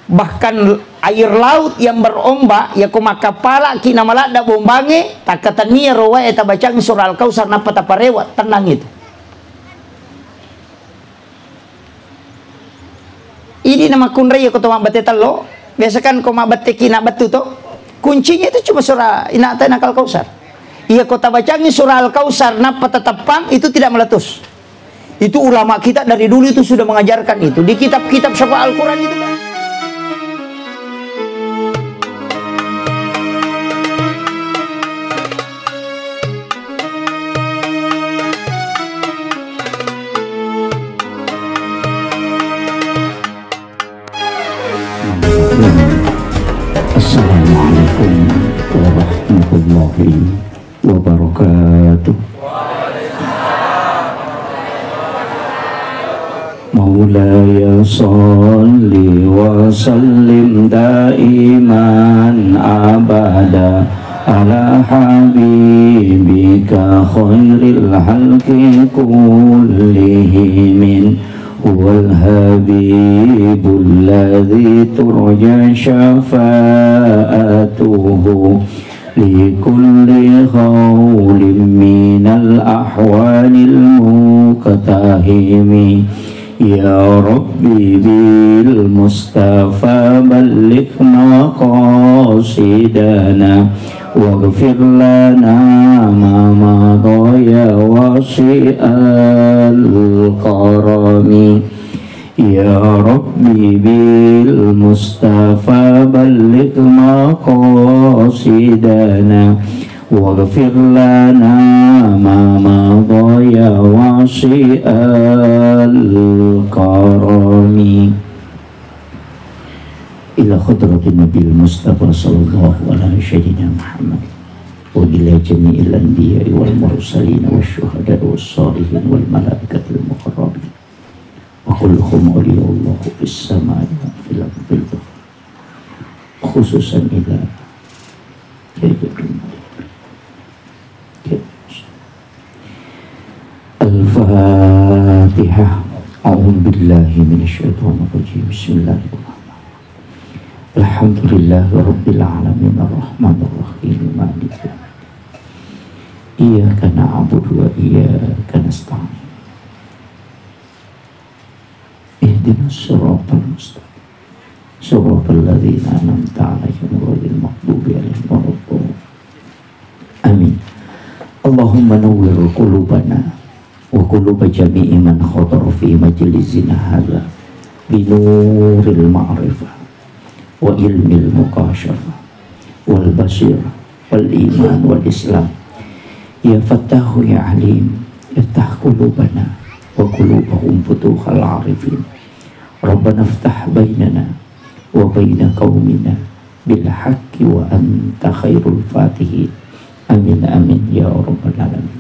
bahkan air laut yang berombak ya kuma kapala kina malada bombange takatania rowa eta bacang surah Al-Kausar napa taparewat tenang itu. Ini nama kunrai ya kotoma bateta lo biasa kan koma batte kina batu to kuncinya itu cuma surah inata nakal Kausar. Iya kota bacangi surah Al-Kausar napa tetapang itu tidak meletus. Itu ulama kita dari dulu itu sudah mengajarkan itu di kitab-kitab syafah Al-Quran itu. Assalamualaikum warahmatullahi wabarakatuh. Maulaya salli wa sallim daiman abada ala habibika khairil halqi kullihim. Huwal habibul ladzi turja syafa'atuhu li kulli khawlin minal ahwalil muqtahimi. Ya Rabbi bil Mustafa balligh maqasidana waghfir lana ma madha ya wasi'al karami. Ya Rabbi bil Mustafa balligh maqasidana waghfir lana ma madha ya wasi'al karami. Ila khadratin Nabil Mustafa sallallahu alaihi sayyidina Muhammad wa ila jami'il anbiya'i wal mursalin wasyuhada'i wassalihin wal malaikatil muqarrabin wa kulluhum awliya'ullahu fis samai wa fil ardi khususan ila Al-Fatihah. A'udzu billahi minasyaitonir rajim. Bismillahirrahmanirrahim. Alhamdulillahi rabbil alamin arrahmanir rahim maliki yaumiddin. Iyyaka na'budu wa iyyaka nasta'in. Ihdinas siratal mustaqim. Siratal ladzina an'amta 'alaihim ghairil maghdubi 'alaihim waladdallin. Amin. Allahumma nawwir qulubana wa quluba jami'i man khatara fi majlisina hadza bi nuril ma'rifah wa ilmil muqasyafah wal basirah wal iman wal islam. Ya Fattahu ya Alim, iftah qulubana wa qulubahum futuhal arifin. Rabbana iftah bainana wa baina qaumina bil haqqi wa anta khairul fatihin. Amin amin ya rabbal alamin.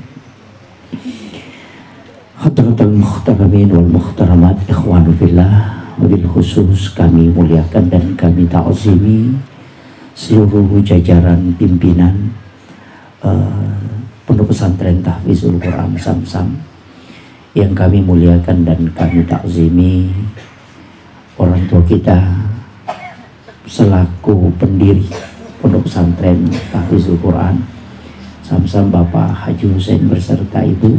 Hadratul muhtaramin wal muhtaramat, ikhwanu fillah, wabil khusus kami muliakan dan kami ta'zimi seluruh jajaran pimpinan Pondok Pesantren Tahfizul Quran Samsam yang kami muliakan dan kami ta'zimi orang tua kita selaku pendiri Pondok Pesantren Tahfizul Quran Samsam, Bapak Haji Hussein beserta Ibu.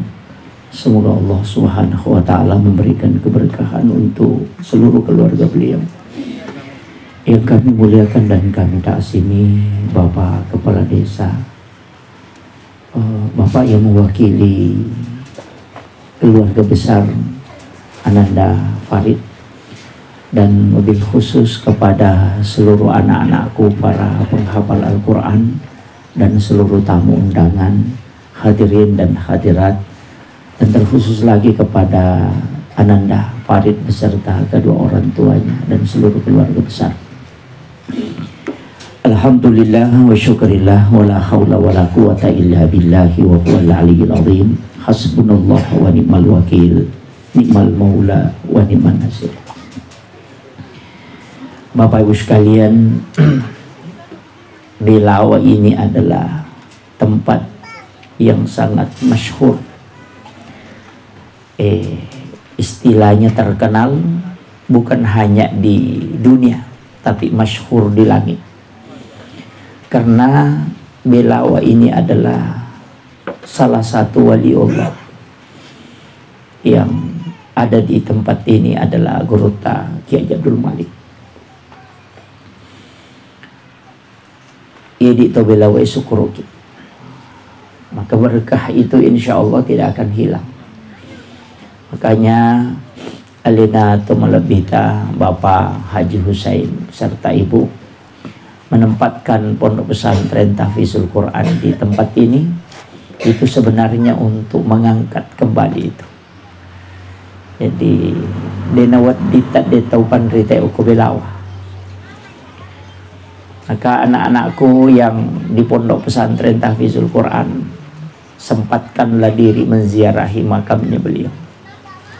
Semoga Allah Subhanahu wa ta'ala memberikan keberkahan untuk seluruh keluarga beliau. Yang kami muliakan dan kami ta'zimi Bapak Kepala Desa, Bapak yang mewakili keluarga besar Ananda Farid, dan mobil khusus kepada seluruh anak-anakku para penghafal Al-Quran dan seluruh tamu undangan, hadirin dan hadirat, dan terkhusus lagi kepada Ananda Farid beserta kedua orang tuanya dan seluruh keluarga besar. Alhamdulillah wa syukurillah wa la hawla wa la quwata illa billahi wa huwal aliyyil azim. Hasbunallah wa ni'mal wakil, ni'mal maula wa ni'man nasir. Bapak Ibu sekalian, Belawa ini adalah tempat yang sangat masyhur, istilahnya terkenal bukan hanya di dunia tapi masyhur di langit. Karena Belawa ini adalah salah satu wali Allah yang ada di tempat ini adalah Gurutta Kiai Abdul Malik. Ia di Belawa Sukuroki. Maka berkah itu insya Allah tidak akan hilang. Makanya alina tumalabita Bapak Haji Husain serta Ibu menempatkan Pondok Pesantren Tahfizul Quran di tempat ini, itu sebenarnya untuk mengangkat kembali itu. Jadi denawat ditat detaupan rite uku Belawa. Maka anak-anakku yang di Pondok Pesantren Tahfizul Quran, sempatkanlah diri menziarahi makamnya beliau.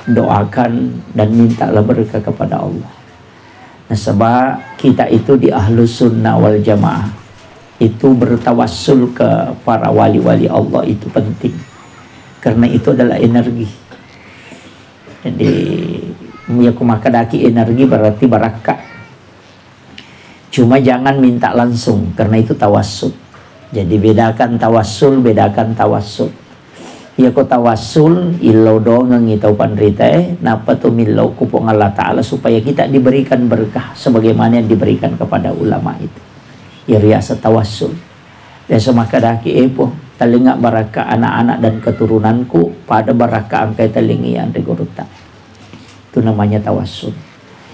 Doakan dan mintalah berkah kepada Allah. Nah, sebab kita itu di Ahlus Sunnah wal Jamaah itu bertawassul ke para wali-wali Allah itu penting. Karena itu adalah energi. Jadi ya kumakadaki energi berarti barakah. Cuma jangan minta langsung karena itu tawassul. Jadi bedakan tawassul, bedakan tawassul. Ya ko tawassul illau dongeng itau panrite napa tu millau kupong Allah Ta'ala supaya kita diberikan berkah sebagaimana yang diberikan kepada ulama itu. Ya riasa tawassul. Dan semakadaki epo talinga baraka anak-anak dan keturunanku pada baraka angkai talingi yang Gurutta. Itu namanya tawassul.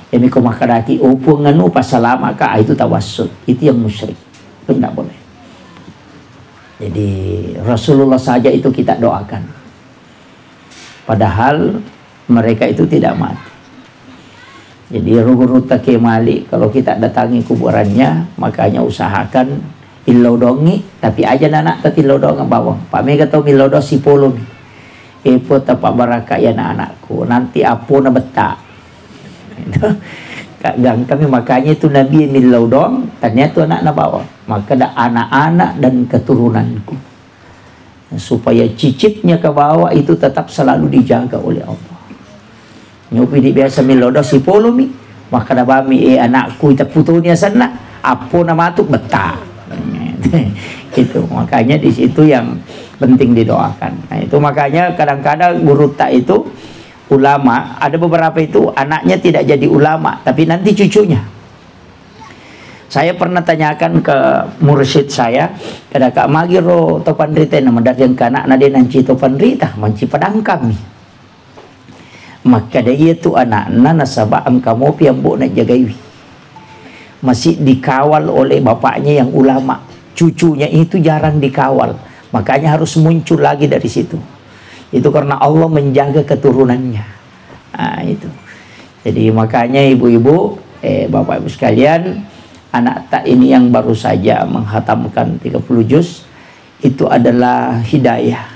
Emi ko makadaki opo nganu pasalama ka itu tawassul. Itu yang musyrik. Itu tidak boleh. Jadi Rasulullah saja itu kita doakan. Padahal mereka itu tidak mati. Jadi Gurutta Kiai Malik kalau kita datangi kuburannya, makanya usahakan illau dongi tapi aja anak tati illau dong bawang. Pak Mega tahu illau do si polo. Epo tapak baraka ya anakku. Nanti apo na beta. Gang kami makanya itu Nabi milau dong, ternyata anak na bawa. Maka ada anak-anak dan keturunanku. Supaya cicitnya ke bawah itu tetap selalu dijaga oleh Allah. Nyopi di biasa milau dong si polo mi. Maka ada bami anakku itu putunya sana. Apo na matuk beta. Itu makanya di situ yang penting didoakan. Nah itu makanya kadang-kadang Gurutta itu ulama, ada beberapa itu anaknya tidak jadi ulama tapi nanti cucunya. Saya pernah tanyakan ke mursyid saya, kada kak magiro topan rita nama dari yang kanak nade nanci topan rita manci padang kami. Maka dia itu anak nasabah angkamo piambo nak jagaiwi. Masih dikawal oleh bapaknya yang ulama, cucunya itu jarang dikawal. Makanya harus muncul lagi dari situ. Itu karena Allah menjaga keturunannya. Nah, itu. Jadi makanya ibu-ibu, bapak ibu sekalian, anak tak ini yang baru saja menghatamkan 30 juz, itu adalah hidayah.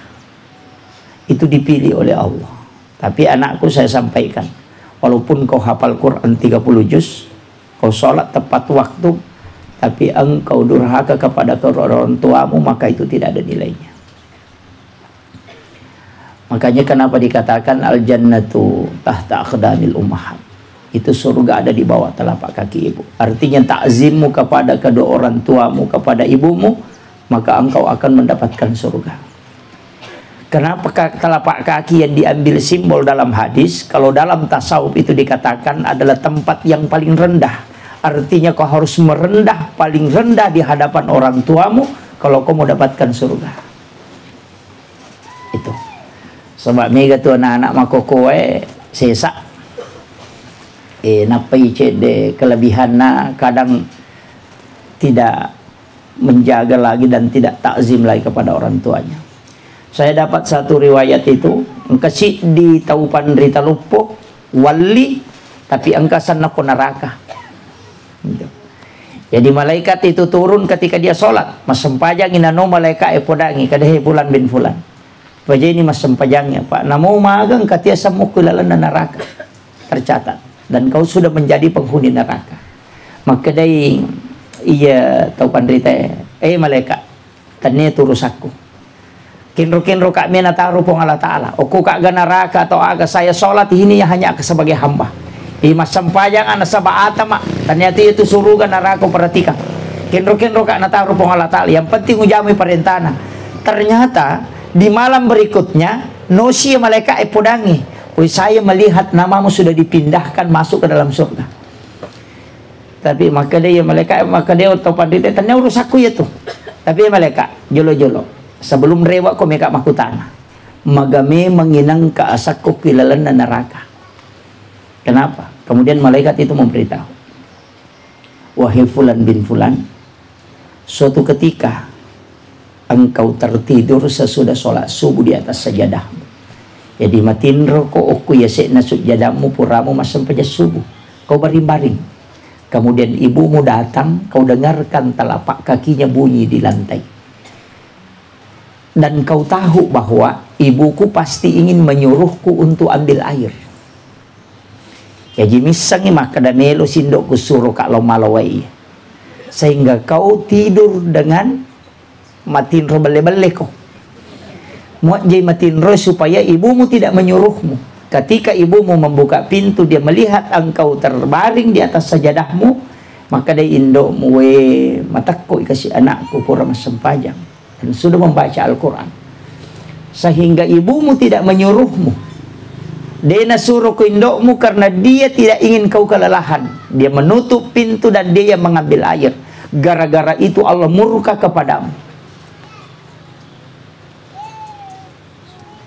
Itu dipilih oleh Allah. Tapi anakku saya sampaikan, walaupun kau hafal Quran 30 juz, kau sholat tepat waktu, tapi engkau durhaka kepada orang tuamu, maka itu tidak ada nilainya. Makanya kenapa dikatakan al-jannatu tahta aqdamil ummahat. Itu surga ada di bawah telapak kaki ibu. Artinya takzimmu kepada kedua orang tuamu, kepada ibumu, maka engkau akan mendapatkan surga. Kenapa telapak kaki yang diambil simbol dalam hadis? Kalau dalam tasawuf itu dikatakan adalah tempat yang paling rendah. Artinya kau harus merendah, paling rendah di hadapan orang tuamu kalau kau mau dapatkan surga. Itu. Sebab mega tu anak-anak makokoe sesak. Napai cede kelebihan na kadang tidak menjaga lagi dan tidak takzim lagi kepada orang tuanya. Saya dapat satu riwayat itu, engkasi di taupan rita lupo wali tapi engkasan nako neraka. Jadi malaikat itu turun ketika dia sholat. Mas sempajang inano malaikat podangi kadehe fulan bin fulan. Wajah ini mas sempajangnya Pak. Namo magang katia samuk kulalan neraka tercatat. Dan kau sudah menjadi penghuni neraka. Maka dari iya taupan rita malaikat. Tanya turus aku. Kinro-kinro kak mena taruh pong Allah Ta'ala. Oku kak neraka atau aga saya sholat ini hanya sebagai hamba. Imas sampayang anak sabaata mak. Ternyata itu surugan narako perhatikan. Kenro-kenro kak nataruh pong Allah Ta'ala. Yang penting ujami perintahna. Ternyata di malam berikutnya nosi malaikat podangi. Saya melihat namamu sudah dipindahkan masuk ke dalam surga. Tapi maka dia malaikat maka dia atau pandita ternyata urus aku ya tuh. Tapi malaikat jolo-jolo sebelum rewak ko meka makutana. Magame menginang ka asakku kilalan na neraka. Kenapa? Kemudian malaikat itu memberitahu, wahai fulan bin fulan, suatu ketika engkau tertidur sesudah sholat subuh di atas sajadahmu. Jadi matin roko oku ya sekna sujadamu puramu masam pada subuh. Kau baring-baring. Kemudian ibumu datang, kau dengarkan telapak kakinya bunyi di lantai. Dan kau tahu bahwa ibuku pasti ingin menyuruhku untuk ambil air. Ya jimisangi maka danelo sindok kusuruh kak lo malawai. Sehingga kau tidur dengan matin ro bele-bele kau. Muat jai matin ro supaya ibumu tidak menyuruhmu. Ketika ibumu membuka pintu, dia melihat engkau terbaring di atas sajadahmu, maka dia indok we matakku kasih anakku kurang sempajang dan sudah membaca Al-Quran. Sehingga ibumu tidak menyuruhmu. Dia suruh ke indokmu karena dia tidak ingin kau kelelahan. Dia menutup pintu dan dia yang mengambil air. Gara-gara itu Allah murka kepadamu.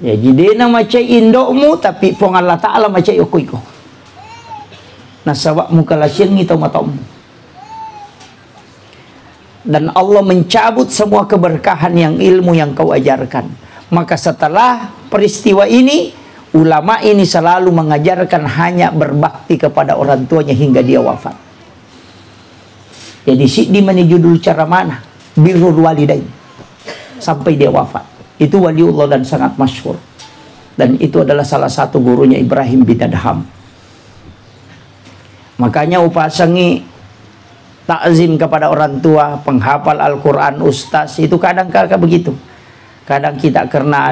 Ya jadi macam indokmu tapi pong Allah Ta'ala macam yokuiko. Nasawakmu kalasian ngitau matamu. Dan Allah mencabut semua keberkahan yang ilmu yang kau ajarkan. Maka setelah peristiwa ini, ulama ini selalu mengajarkan hanya berbakti kepada orang tuanya hingga dia wafat. Jadi di mana judul cara mana? Birrul walidain. Sampai dia wafat. Itu waliullah dan sangat masyhur. Dan itu adalah salah satu gurunya Ibrahim bin Adham. Makanya upasangi takzim kepada orang tua, penghafal Al-Quran, ustaz, itu kadang-kadang begitu. Kadang kita karena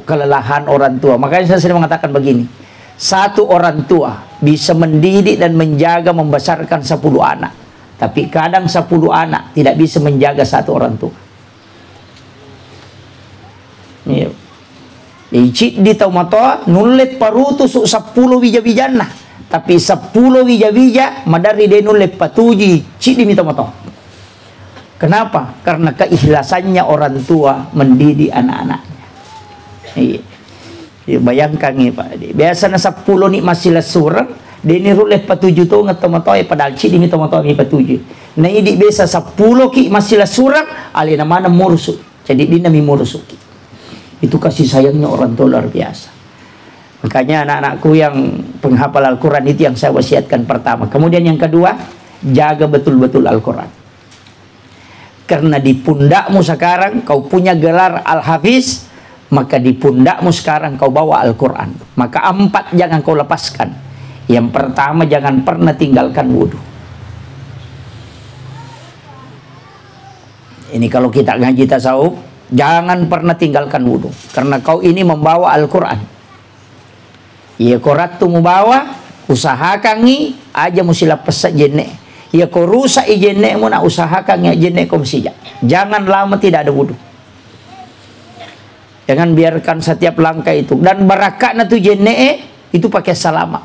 kelelahan orang tua. Makanya saya sering mengatakan begini. Satu orang tua bisa mendidik dan menjaga membesarkan 10 anak. Tapi kadang 10 anak tidak bisa menjaga satu orang tua. Iya. Icit di taumatoa nulet parutu su 10 wija-wijana. Tapi 10 wija-wija madari de nulet patuji cik di taumatoa. Kenapa? Karena keikhlasannya orang tua mendidik anak-anaknya. Iya. Ya, bayangkan nih Pak. Biasanya 10 nih masih lesurang, deni ruleh patuju tu ngetomatoy padahal cik di tomatoi mi patuju. Nah ini biasa 10 ki masih lesurang, alina mana mursu. Jadi dina mi mursu ki. Itu kasih sayangnya orang tua luar biasa. Makanya anak-anakku yang penghafal Al-Quran itu yang saya wasiatkan pertama. Kemudian yang kedua, jaga betul-betul Al-Quran. Karena di pundakmu sekarang kau punya gelar Al-Hafiz, maka di pundakmu sekarang kau bawa Al-Quran. Maka 4 jangan kau lepaskan. Yang pertama, jangan pernah tinggalkan wudhu. Ini kalau kita ngaji tasawuf, jangan pernah tinggalkan wudhu. Karena kau ini membawa Al-Quran. Ya korat tu membawa, usahakan ni aja musila pesak jenek. Ya kau rusak jenek mu nak usahakan ya jenek kau mesti. Jangan lama tidak ada wudhu. Jangan biarkan setiap langkah itu. Dan barakatna tu jenek itu pakai salama.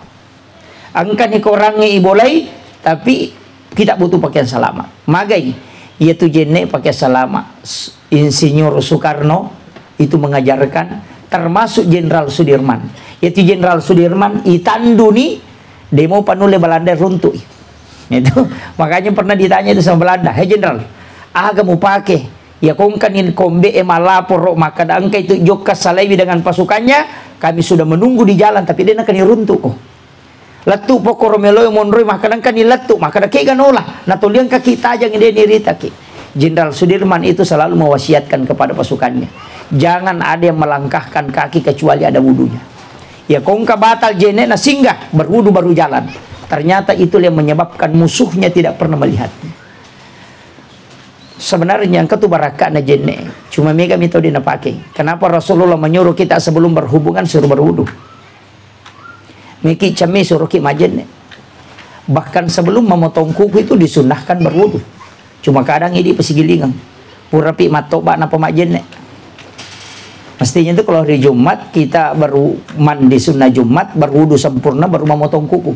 Angkan ni korangnya ibolai, tapi kita butuh pakaian salama. Magai, ia tu jenek pakai salama. Insinyur Soekarno itu mengajarkan, termasuk Jenderal Sudirman. Yaitu Jenderal Sudirman itandu ni demo panule Belanda runtuh. Itu makanya pernah ditanya itu sama Belanda, "Hei Jenderal, aga mau pakai ya kongkanin kombe emalapor maka angka itu joka Salewi dengan pasukannya, kami sudah menunggu di jalan tapi dia akan runtuh kok. Letu pokok Romelo Monroy maka kan diletu maka dak ganola na toliang kaki tajang dia nirita ki." Jenderal Sudirman itu selalu mewasiatkan kepada pasukannya, jangan ada yang melangkahkan kaki kecuali ada wudunya. Ya kongka batal jenek na singgah berwudu baru jalan. Ternyata itu yang menyebabkan musuhnya tidak pernah melihatnya. Sebenarnya yang ketu barakah na jenek cuma mega metode na pakai. Kenapa Rasulullah menyuruh kita sebelum berhubungan suruh berwudu? Miki cami suruh ki majenek. Bahkan sebelum memotong kuku itu disunahkan berwudu. Cuma kadang ini pasigilingan. Pura pi matoba na pemajen. Mestinya itu kalau hari Jumat kita baru mandi sunnah Jumat, berwudu sempurna, baru memotong kuku.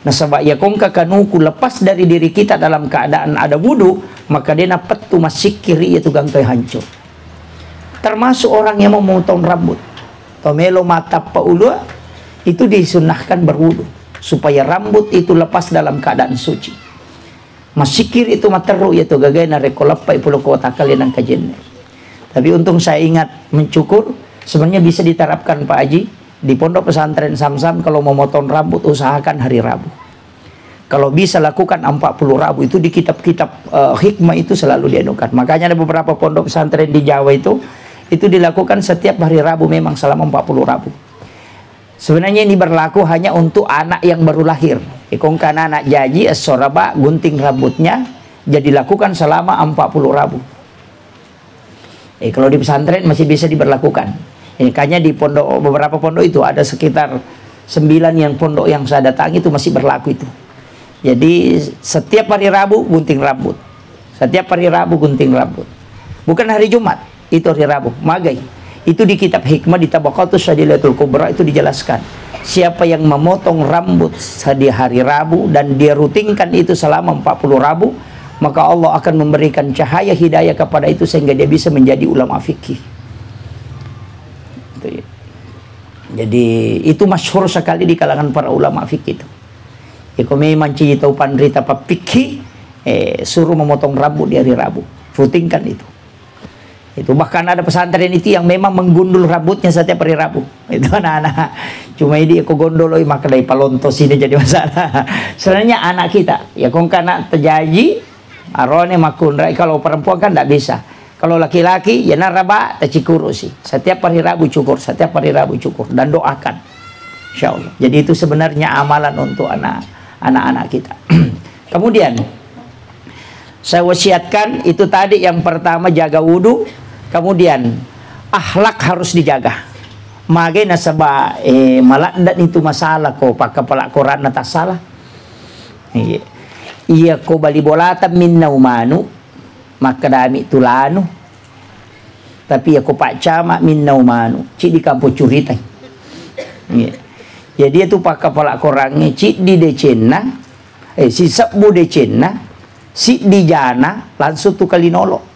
Nah sebab ya kong kakanuku lepas dari diri kita dalam keadaan ada wudu, maka dia napet tu masih kiri itu gangkai hancur. Termasuk orang yang mau memotong rambut. Tomelo mata paulua itu disunahkan berwudu supaya rambut itu lepas dalam keadaan suci. Masikir itu materu yaitu gagay na rekolapai pulau kota kalian ang kajen. Tapi untung saya ingat mencukur, sebenarnya bisa diterapkan Pak Haji di Pondok Pesantren Samsam. Kalau mau motong rambut usahakan hari Rabu. Kalau bisa lakukan 40 Rabu, itu di kitab-kitab hikmah itu selalu dianukan. Makanya ada beberapa pondok pesantren di Jawa itu dilakukan setiap hari Rabu memang selama 40 Rabu. Sebenarnya ini berlaku hanya untuk anak yang baru lahir. Ikong kana anak jaji soraba gunting rambutnya jadi lakukan selama 40 Rabu. Kalau di pesantren masih bisa diberlakukan. Kayaknya di pondok, beberapa pondok itu ada sekitar 9 yang pondok yang saya datangi itu masih berlaku itu. Jadi setiap hari Rabu gunting rambut. Setiap hari Rabu gunting rambut. Bukan hari Jumat, itu hari Rabu. Magai. Itu di kitab hikmah di Tabaqatus Syadilatul Kubra itu dijelaskan. Siapa yang memotong rambut di hari Rabu dan dia rutinkan itu selama 40 Rabu, maka Allah akan memberikan cahaya hidayah kepada itu sehingga dia bisa menjadi ulama fikih. Jadi itu masyhur sekali di kalangan para ulama fikih itu. Jika memang tahu pandrita fikih, suruh memotong rambut di hari Rabu, rutinkan itu. Itu bahkan ada pesantren itu yang memang menggundul rambutnya setiap hari Rabu. Itu anak-anak. Cuma ini aku gondol maka dari palontos ini jadi masalah. Sebenarnya anak kita, ya kong kana terjadi arone makundra. Kalau perempuan kan tidak bisa. Kalau laki-laki ya naraba tacikuru sih. Setiap hari Rabu cukur, setiap hari Rabu cukur dan doakan. Insyaallah. Jadi itu sebenarnya amalan untuk anak-anak kita. Kemudian saya wasiatkan itu tadi yang pertama jaga wudu, kemudian akhlak harus dijaga. Mage nasaba malak itu masalah ko pakai pelak Quran atas salah. Iya ko bali bolata min naumanu maka dami tulanu. Tapi aku pak cama min naumanu cik di kampung curita. Jadi itu pakai pelak Qurannya cik di decena si sabbu decena si di jana langsung tu kali nolok.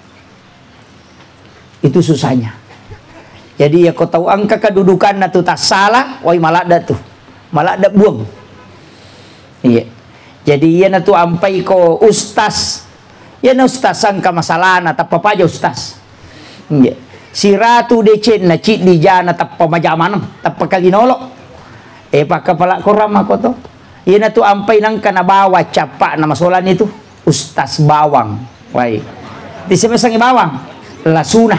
Itu susahnya. Jadi ya kau tahu angka kedudukan na tu tak salah, woi malah dah tu. Malah dah buang. Iya. Jadi ya na tu ampai ko ustaz. Ya na ustaz sangka masalah na tak apa aja ustaz. Iya. Si ratu decen na cik di jana tak pemajaman, tak kali nolok. Pakai palak koram aku tu. Ya na tu ampai nang kana bawa capak nama solan itu. Ustaz bawang, wai. Di sini sangi bawang, lasuna.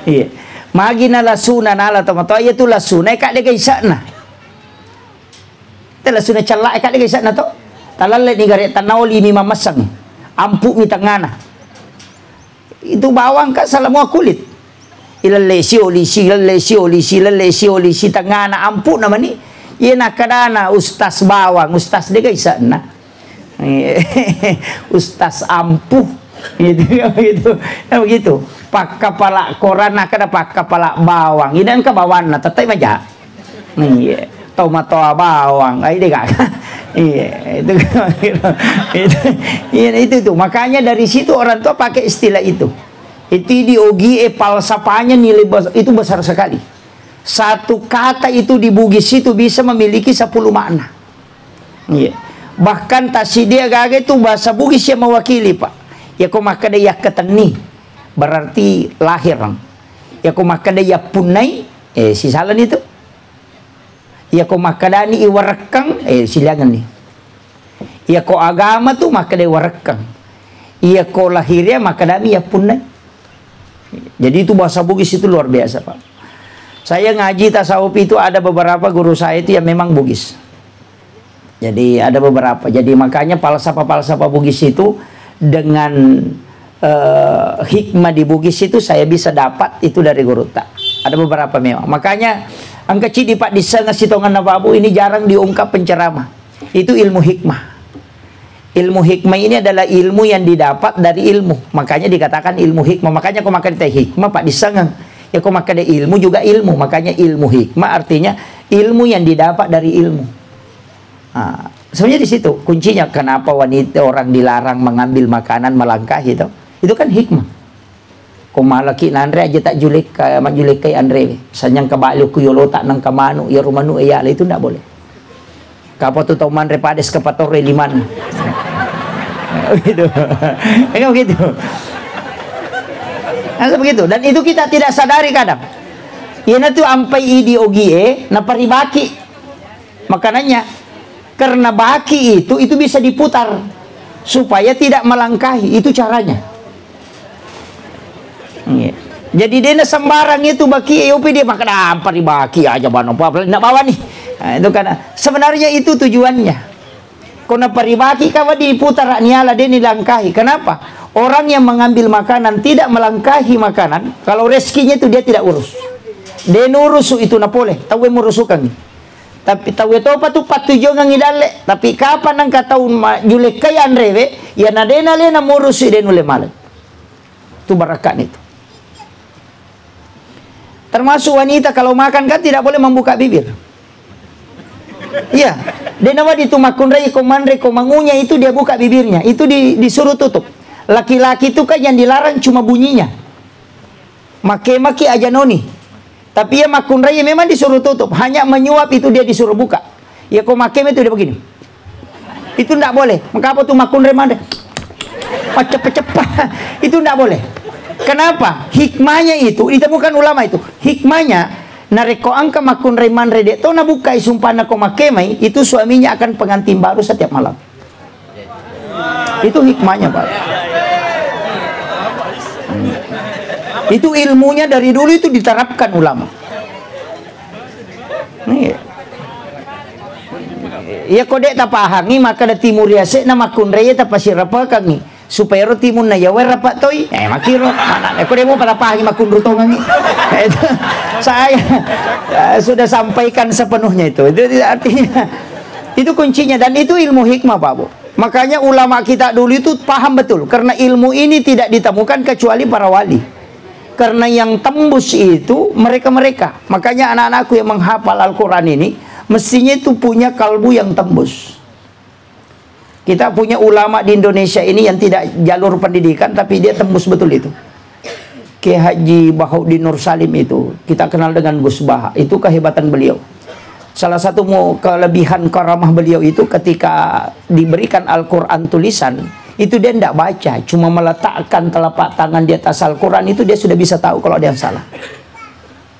Iya. Magi na lasuna nala tomato, ya tu lasuna kak dia isana. Te lasuna calak kak dia isana to. Talalle ni gare tanauli mi mamasang. Ampu mi tangana. Itu bawang kak salamua kulit. Ilalesi olisi tangana ampu nama ni. Iya nakadana ustaz bawang, ustaz dia isana. Ustaz ampuh gitu begitu pak kepala koran nak ada pak kepala bawang ini dan ke bawang nah tetap aja nih tomato bawang ini kak itu makanya dari situ orang tua pakai istilah itu diogi palsapanya nilai itu besar sekali. Satu kata itu di Bugis itu bisa memiliki 10 makna. Bahkan tasidia gage itu bahasa Bugis yang mewakili pak. Ya ko makada ya keteni berarti lahir. Ya ko makada ya punai si salan itu. Ya ko makada ni iwarekang silangan ni. Ya ko agama tu makada iwarekang. Ya ko lahirnya makada ya punai. Jadi itu bahasa Bugis itu luar biasa pak. Saya ngaji tasawuf itu ada beberapa guru saya itu yang memang Bugis. Jadi ada beberapa. Jadi makanya falsafah Bugis itu dengan hikmah di Bugis itu saya bisa dapat itu dari guru tak. Ada beberapa memang. Makanya angka cidi pak di sana sitongan nababu ini jarang diungkap penceramah. Itu ilmu hikmah. Ilmu hikmah ini adalah ilmu yang didapat dari ilmu. Makanya dikatakan ilmu hikmah. Makanya kau makan teh hikmah Pak disangang. Ya kau makan ilmu juga ilmu. Makanya ilmu hikmah artinya ilmu yang didapat dari ilmu. Nah, sebenarnya di situ kuncinya kenapa wanita orang dilarang mengambil makanan melangkahi itu. Itu kan hikmah. Kau malaki Andre aja tak julik kai Andre. Sanyang kebalu ku yolo tak nang kamanu ya rumanu ya itu tidak boleh. Kapo tu tau Andre pades ke patore liman. Begitu. Enggak begitu. Nah, begitu. Dan itu kita tidak sadari kadang. Ia tu ampai idi ogie na paribaki makanannya. Karena baki itu bisa diputar supaya tidak melangkahi. Itu caranya. Jadi dia sembarang itu baki dia makan apa dibaki aja bano apa nak bawa nih. Nah, itu karena sebenarnya itu tujuannya. Karena paribaki kawa diputar niala dia dilangkahi. Kenapa? Orang yang mengambil makanan tidak melangkahi makanan, kalau rezekinya itu dia tidak urus. Dia nurus itu na boleh, tahu murusukan. Tapi tahu itu apa tu patujo ngidale. Tapi kapan nang kataun julek kay Andrewe, ya na dena le na murusi den ule malet. Tu barakat itu. Termasuk wanita kalau makan kan tidak boleh membuka bibir. Iya, dia nama ditumakun rai komandre komangunya itu dia buka bibirnya, itu disuruh tutup. Laki-laki itu kan yang dilarang cuma bunyinya. Make-make aja noni. Tapi ya makun rai memang disuruh tutup, hanya menyuap itu dia disuruh buka. Ya kok make itu dia begini. Itu tidak boleh. Maka apa tuh makun rai mana? Cepat-cepat. Itu tidak boleh. Kenapa? Hikmahnya itu ditemukan ulama itu. Hikmahnya nareko angka makun reman rede to na bukai sumpana ko makemai itu suaminya akan pengantin baru setiap malam. Itu hikmahnya Pak. Itu ilmunya dari dulu itu diterapkan ulama. Nih. Ya kodek tapahangi maka da timur yase na makun reye tapasirapa kangi supaya roti mun na yawer rapat toy makiro mana ko demo pada pahangi makun rutongan itu saya sudah sampaikan sepenuhnya itu artinya itu kuncinya dan itu ilmu hikmah Pak Bu. Makanya ulama kita dulu itu paham betul karena ilmu ini tidak ditemukan kecuali para wali. Karena yang tembus itu mereka-mereka. Makanya anak-anakku yang menghafal Al-Qur'an ini mestinya itu punya kalbu yang tembus. Kita punya ulama di Indonesia ini yang tidak jalur pendidikan tapi dia tembus betul itu. Kiai Haji Bahaudin Nur Salim itu kita kenal dengan Gus Baha. Itu kehebatan beliau. Salah satu kelebihan karamah beliau itu ketika diberikan Al-Quran tulisan itu dia tidak baca, cuma meletakkan telapak tangan di atas Al-Quran itu dia sudah bisa tahu kalau ada yang salah.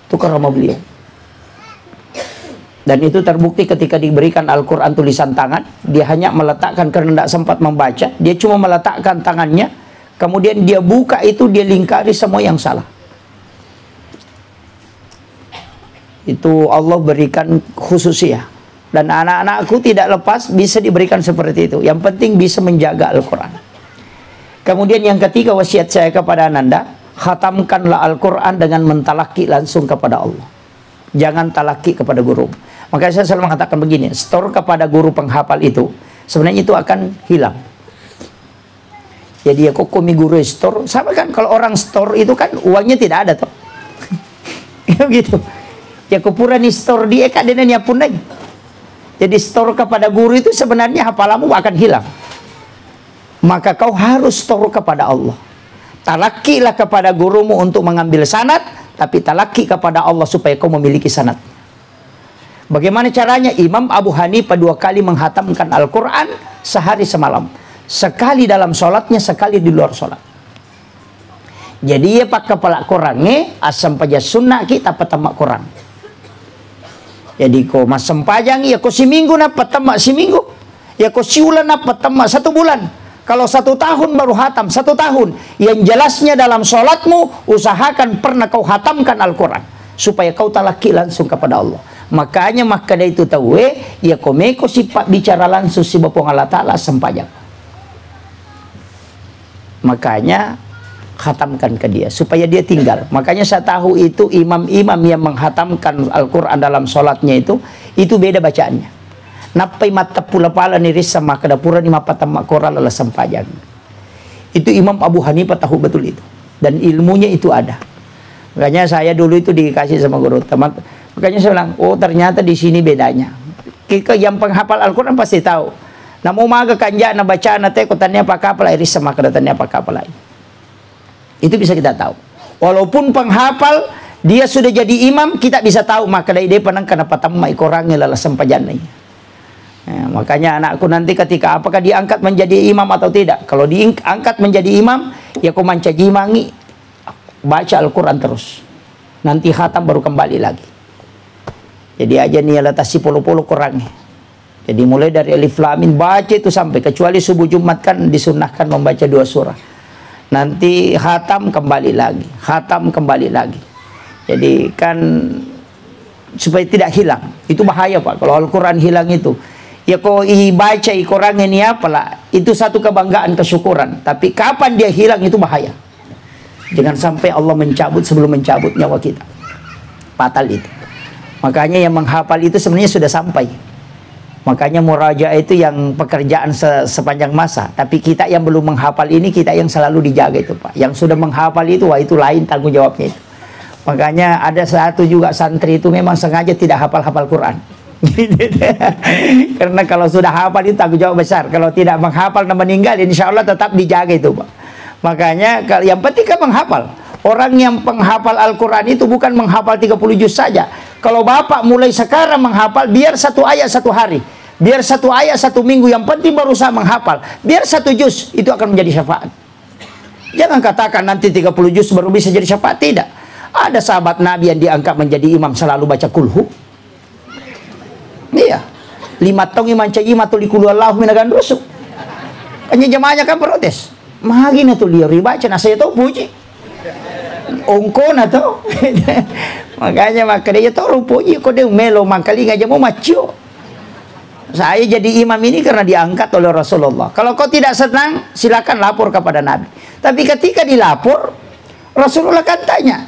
Itu karamah beliau. Dan itu terbukti ketika diberikan Al-Quran tulisan tangan, dia hanya meletakkan karena tidak sempat membaca, dia cuma meletakkan tangannya, kemudian dia buka itu, dia lingkari semua yang salah. Itu Allah berikan khususnya. Dan anak-anakku tidak lepas bisa diberikan seperti itu. Yang penting bisa menjaga Al-Quran. Kemudian yang ketiga wasiat saya kepada Ananda, khatamkanlah Al-Quran dengan mentalaki langsung kepada Allah. Jangan talaki kepada guru. Makanya saya selalu mengatakan begini, store kepada guru penghafal itu, sebenarnya itu akan hilang. Jadi ya kok komi guru store, sama kan kalau orang store itu kan uangnya tidak ada toh. Gitu. Ya kupura nih store dia kak denenya pun lagi. Jadi store kepada guru itu sebenarnya hafalanmu akan hilang. Maka kau harus store kepada Allah. Talakilah kepada gurumu untuk mengambil sanad, tapi talaki kepada Allah supaya kau memiliki sanad. Bagaimana caranya? Imam Abu Hanifah 2 kali menghatamkan Al-Quran sehari semalam. Sekali dalam sholatnya, sekali di luar sholat. Jadi ya pak kepala korangnya asam paja sunnah kita petamak korang. Jadi ko masam pajang ya ko seminggu na petamak seminggu. Ya ko siulan na petamak 1 bulan. Kalau 1 tahun baru hatam 1 tahun. Yang jelasnya dalam sholatmu usahakan pernah kau hatamkan Al-Quran supaya kau talaki langsung kepada Allah. Makanya maka dari itu tahu ya komeko sifat bicara langsung si Bapa Allah Ta'ala sempajak. Makanya khatamkan ke dia supaya dia tinggal. Makanya saya tahu itu imam-imam yang menghatamkan Al-Quran dalam sholatnya itu beda bacaannya. Napai mata pula pala ni risa maka dapura ni mapata makora lala sampajang. Itu Imam Abu Hanifah tahu betul itu. Dan ilmunya itu ada. Makanya saya dulu itu dikasih sama guru teman. Makanya saya bilang, oh ternyata di sini bedanya. Kita yang penghafal Al-Quran pasti tahu. Namu maga kanja na baca na te kotannya apa kapal iris sama kedatannya apa kapal lain. Itu bisa kita tahu. Walaupun penghafal dia sudah jadi imam, kita bisa tahu maka dia panang kana patamai korangnya lala sampajannya. Ya, makanya anakku nanti ketika apakah diangkat menjadi imam atau tidak. Kalau diangkat menjadi imam, ya kau mancaji mangi baca Al-Quran terus. Nanti khatam baru kembali lagi. Jadi aja nih alatasi polo-polo kurangnya. Jadi mulai dari Alif Lam Mim baca itu sampai, kecuali subuh Jumat kan disunahkan membaca 2 surah. Nanti khatam kembali lagi, khatam kembali lagi. Jadi kan supaya tidak hilang. Itu bahaya Pak kalau Al-Quran hilang itu. Ya kau baca Quran ini apalah, itu satu kebanggaan, kesyukuran. Tapi kapan dia hilang itu bahaya. Jangan sampai Allah mencabut sebelum mencabut nyawa kita. Fatal itu. Makanya yang menghafal itu sebenarnya sudah sampai. Makanya muraja itu yang pekerjaan sepanjang masa. Tapi kita yang belum menghafal ini, kita yang selalu dijaga itu Pak. Yang sudah menghafal itu, wah itu lain tanggung jawabnya itu. Makanya ada satu juga santri itu memang sengaja tidak hafal-hafal Quran. Karena kalau sudah hafal itu tanggung jawab besar. Kalau tidak menghafal dan meninggal, insya Allah tetap dijaga itu Pak. Makanya yang penting kan menghafal. Orang yang penghafal Al-Quran itu bukan menghafal 30 juz saja. Kalau Bapak mulai sekarang menghafal, biar 1 ayat 1 hari, biar 1 ayat 1 minggu, yang penting berusaha menghafal. Biar 1 juz, itu akan menjadi syafaat. Jangan katakan nanti 30 juz baru bisa jadi syafaat. Tidak. Ada sahabat Nabi yang diangkat menjadi imam selalu baca kulhu. Iya, 5 tahun iman cai matul ikulu Allah minagan rusuk. Hanya jemaahnya kan protes. Mahagi na tu liya ribaca na saya tahu puji. Ongko na to. Makanya maka dia tahu puji ko dia melo makali ngaja mo macio. Saya jadi imam ini karena diangkat oleh Rasulullah. Kalau kau tidak senang, silakan lapor kepada Nabi. Tapi ketika dilapor, Rasulullah kan tanya,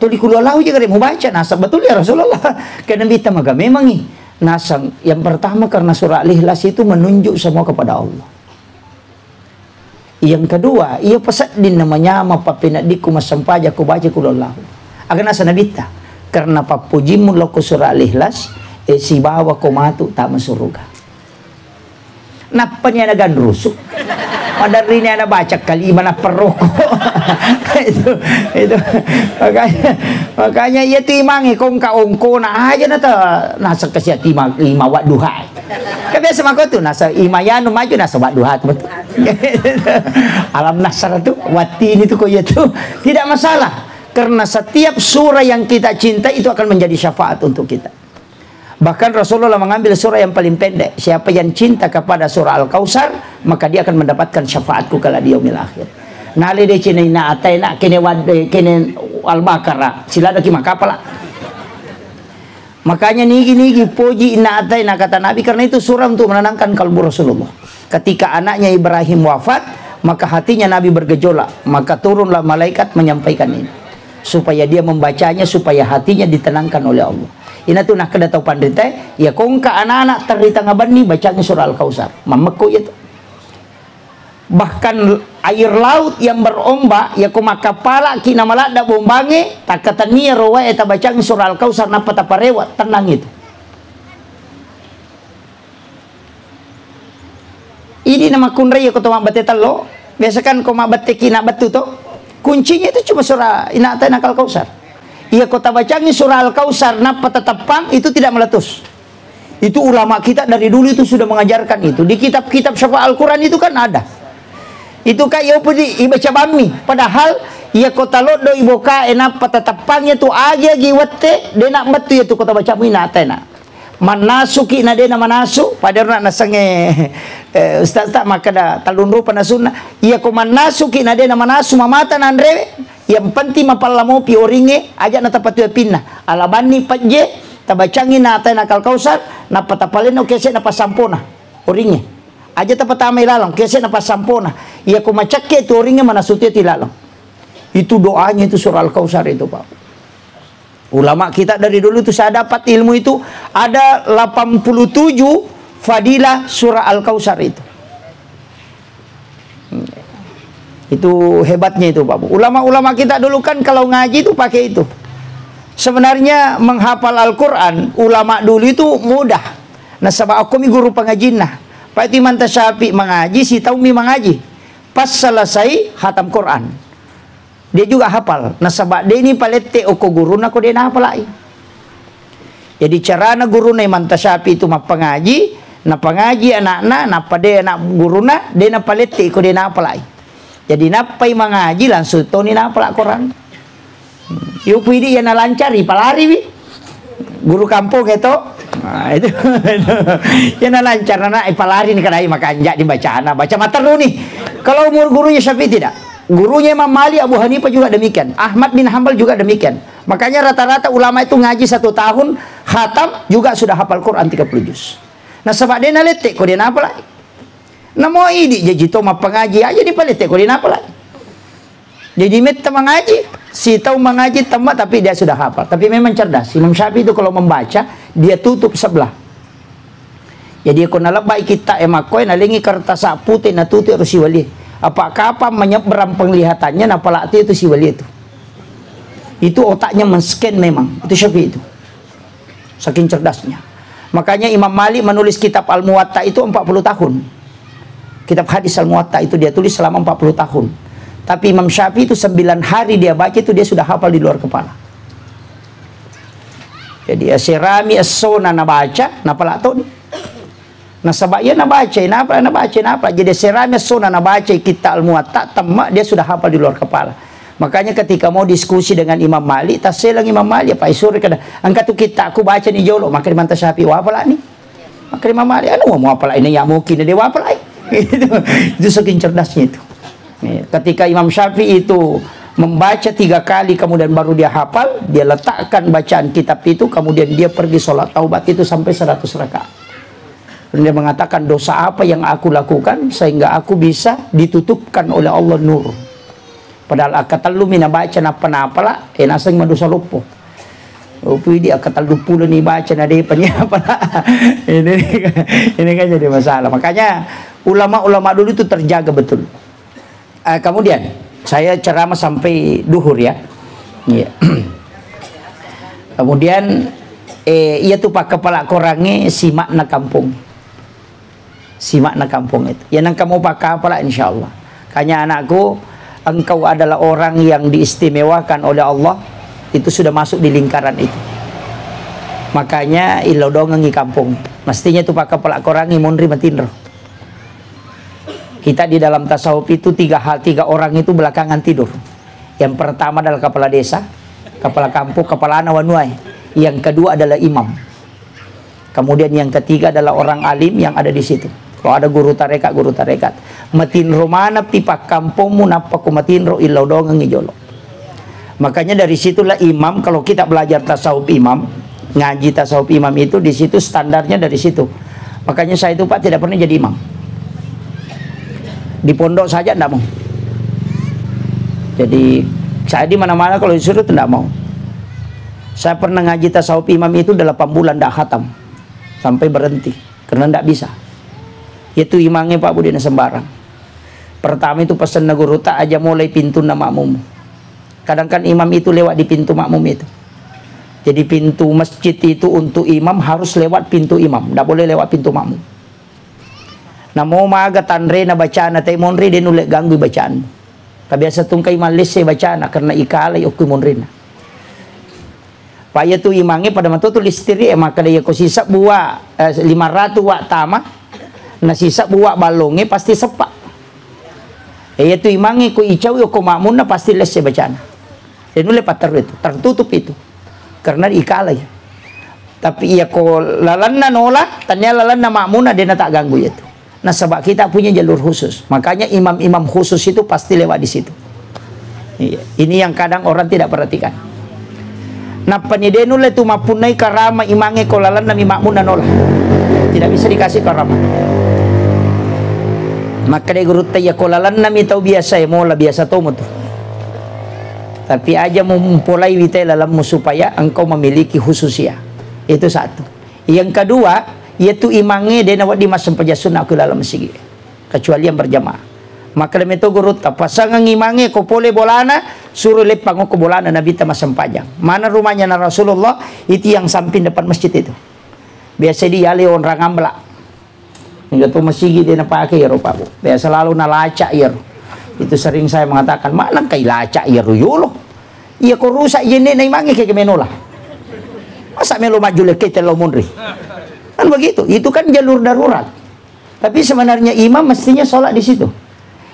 tuli kululahu juga dia mau baca nasa betul ya Rasulullah. Karena kita maka memang nih nasa yang pertama karena surah Al-Ikhlas itu menunjuk semua kepada Allah. Yang kedua, ia pesan din namanya mapapinat diku masampaja ku baca kululahu. Agar nasa nabita karena papujimu lo ku surah Al-Ikhlas si bawa komatu tak masuruga. Napa niya nagan rusuk? Padahal ini ada baca kali mana peroko. itu makanya ia timangi kong kaongko na aja na ta nasa kasya timang imawat duha. Kan biasa mako tu nasa imayano maju nasa wat duha betul. Alam nasar tu watin itu ko itu tidak masalah karena setiap surah yang kita cinta itu akan menjadi syafaat untuk kita. Bahkan Rasulullah mengambil surah yang paling pendek. Siapa yang cinta kepada surah Al-Kautsar, maka dia akan mendapatkan syafaatku kala di yaumil akhir. Nali de cina ina ataina kene wade kene Al-Baqarah. Sila ada maka pala. Makanya nigi puji ina ataina kata Nabi karena itu surah untuk menenangkan kalbu Rasulullah. Ketika anaknya Ibrahim wafat, maka hatinya Nabi bergejolak, maka turunlah malaikat menyampaikan ini. Supaya dia membacanya, supaya hatinya ditenangkan oleh Allah. Ina tu nak kada tahu pandai ya kong ka anak-anak terita ngaban ni bacanya surah Al-Kautsar. Mameko itu. Bahkan air laut yang berombak ya ko makapala kina malada bombange takatania rowa eta bacanya surah Al-Kautsar napa taparewat tenang itu. Ini nama kunrai ko to mabate lo. Biasa kan ko mabate kina batu to. Kuncinya itu cuma surah ina ta Al-Kautsar. Ia kota bacanya surah Al-Kautsar napa tetapang itu tidak meletus. Itu ulama kita dari dulu itu sudah mengajarkan itu. Di kitab-kitab syafa Al-Quran itu kan ada. Itu kayak pudi ibaca bami. Padahal ia kota lodo iboka napa tetapangnya tu aja giwate denak betu itu kota bacamu ina atena. Manasuki na dena manasu padahal nak nasange ustaz tak maka da talun rupa nasuna. Ia ko manasuki na dena manasu mamata nan rewe. Yang penting mapalamo pi oringe aja na tapatu pinna alabani patje tabacangi na atay na Al-Kautsar na patapaleno kese na pasampona oringe aja tapatama ilalong kese na pasampona iya kumacakke tu oringe manasuti tilalong. Itu doanya itu surah Al-Kautsar itu Pak. Ulama kita dari dulu itu saya dapat ilmu itu ada 87 fadilah surah Al-Kautsar itu. Itu hebatnya itu Pak Bu. Ulama-ulama kita dulu kan kalau ngaji itu pakai itu. Sebenarnya menghafal Al-Quran ulama dulu itu mudah. Nah sebab aku mi guru pengajian nah. Pak itu Imam Tasyafi mengaji, si tahu mi mengaji. Pas selesai khatam Quran. Dia juga hafal. Nah sebab dia ini palette oko guru nak dia hafal lagi. Jadi carana guru na Imam Tasyafi itu mah pengaji, na pengaji anak-anak, na pada anak guru na dia na palette iko dia hafal lagi. Jadi napai mengaji langsung toni hafal Quran. Yo pidi ya na lancari palari bi. Guru kampung itu. Nah, itu ya na lancar na palari ni kadai makanja dibaca baca materu nih. Kalau umur gurunya Syafi'i tidak. Gurunya Imam Malik, Abu Hanifah juga demikian. Ahmad bin Hanbal juga demikian. Makanya rata-rata ulama itu ngaji 1 tahun, khatam juga sudah hafal Quran 30 juz. Nah sebab dia naletek, kok dia napa lagi? Nah mau ini jadi toma pengaji aja di paletek, kok dia napa lagi? Jadi meta mengaji, si tahu mengaji tamat tapi dia sudah hafal. Tapi memang cerdas. Imam Syafi'i itu kalau membaca dia tutup sebelah. Jadi aku nalap baik kita emakoi nalingi kertas putih na tutup harus siwali. Apakah apa menyeberang penglihatannya napalati itu si wali itu. Itu otaknya men-scan memang. Itu Syafi'i itu. Saking cerdasnya. Makanya Imam Malik menulis kitab Al-Muwatta itu 40 tahun. Kitab hadis Al-Muwatta itu dia tulis selama 40 tahun. Tapi Imam Syafi'i itu 9 hari dia baca itu dia sudah hafal di luar kepala. Jadi asyirami as-sona na baca napalaton. Nah sebab ia nak baca jadi serame sunnah nak baca kitab Al-Muwatta tamak dia sudah hafal di luar kepala. Makanya ketika mau diskusi dengan Imam Malik taselang Imam Malik apa isuri kada angkat tu kitab aku baca ni jolo maka Imam Tasyafi wa apa ni maka Imam Malik anu mau apa ini yang mungkin dia apa lagi itu saking cerdasnya itu. Ketika Imam Syafi'i itu membaca 3 kali kemudian baru dia hafal, dia letakkan bacaan kitab itu kemudian dia pergi sholat taubat itu sampai 100 rakaat. Dia mengatakan dosa apa yang aku lakukan sehingga aku bisa ditutupkan oleh Allah nur. Padahal akatal lu mina baca napa-napa lah enaseng madosa lupo. Upi dia akatal lupo ni baca na dia apa lah. Ini kan jadi masalah. Makanya ulama-ulama dulu itu terjaga betul. Kemudian saya ceramah sampai duhur ya. Iya. Kemudian ia tuh pak kepala korangnya simak na kampung. Simak na kampung itu. Yang kamu pakai apalah insyaallah. Kanya anakku, engkau adalah orang yang diistimewakan oleh Allah. Itu sudah masuk di lingkaran itu. Makanya ilo dongengi kampung. Mestinya itu pakai pelak korangi monri matinro. Kita di dalam tasawuf itu 3 orang itu belakangan tidur. Yang pertama adalah kepala desa, kepala kampung, kepala anawanuai. Yang kedua adalah imam. Kemudian yang ketiga adalah orang alim yang ada di situ. Kalau ada guru tarekat, matinro mana tipak kampungmu napa ku matinro ilau dongang ijolo. Makanya dari situlah imam, kalau kita belajar tasawuf imam, ngaji tasawuf imam itu di situ standarnya dari situ. Makanya saya itu Pak tidak pernah jadi imam. Di pondok saja tidak mau. Jadi saya di mana-mana kalau disuruh tidak mau. Saya pernah ngaji tasawuf imam itu 8 bulan tidak khatam. Sampai berhenti karena tidak bisa. Itu imamnya Pak Budina sembarang. Pertama itu pesan guru tak aja mulai pintu na makmum. Kadang kan imam itu lewat di pintu makmum itu. Jadi pintu masjid itu untuk imam harus lewat pintu imam, tidak boleh lewat pintu makmum. Nah mau maga tanre na bacaan na tay monri dia nulek ganggu bacaan. Kabiasa tungkay malis saya bacaan karena ikalay okuy monri na. Paya tu imangnya pada matu tu listiri maka dia ko sisa buah 500 wak tama. Na sisa buah balongnya pasti sepak. Itu imangnya ko icaw yo ko makmun na pasti les saya bacaan. Dan nulek patar itu tertutup itu. Karena ikalay. Tapi ia ko lalan na nolak, tanya lalan na makmuna dia tak ganggu itu. Nah sebab kita punya jalur khusus. Makanya imam-imam khusus itu pasti lewat di situ. Ini yang kadang orang tidak perhatikan. Nah penidenu le tu mapunai karama imange ko lalan na makmuna nolak. Tidak bisa dikasih karama. Maka dia guru taya ko lalan na tahu biasa ya mola biasa tomo tu. Tapi aja mempulai witai dalammu supaya engkau memiliki khususia. Itu satu. Yang kedua, yaitu imange dia nawat di masam pajasun aku dalam masjid. Kecuali yang berjamaah. Maka demi itu guru tak pasangan imange ko pole bolana suruh lepang ko bolana Nabi ta masam pajang. Mana rumahnya na Rasulullah itu yang samping depan masjid itu. Biasa dia ali orang ambla. Enggak tuh masjid dia na pakai ya rupa bu. Biasa selalu na laca ya. Itu sering saya mengatakan, mana kay laca iya ruyulo. Iya ko rusak yene na imangi kay menola. Masa melo maju leke telo munri. Kan begitu. Itu kan jalur darurat. Tapi sebenarnya imam mestinya sholat di situ.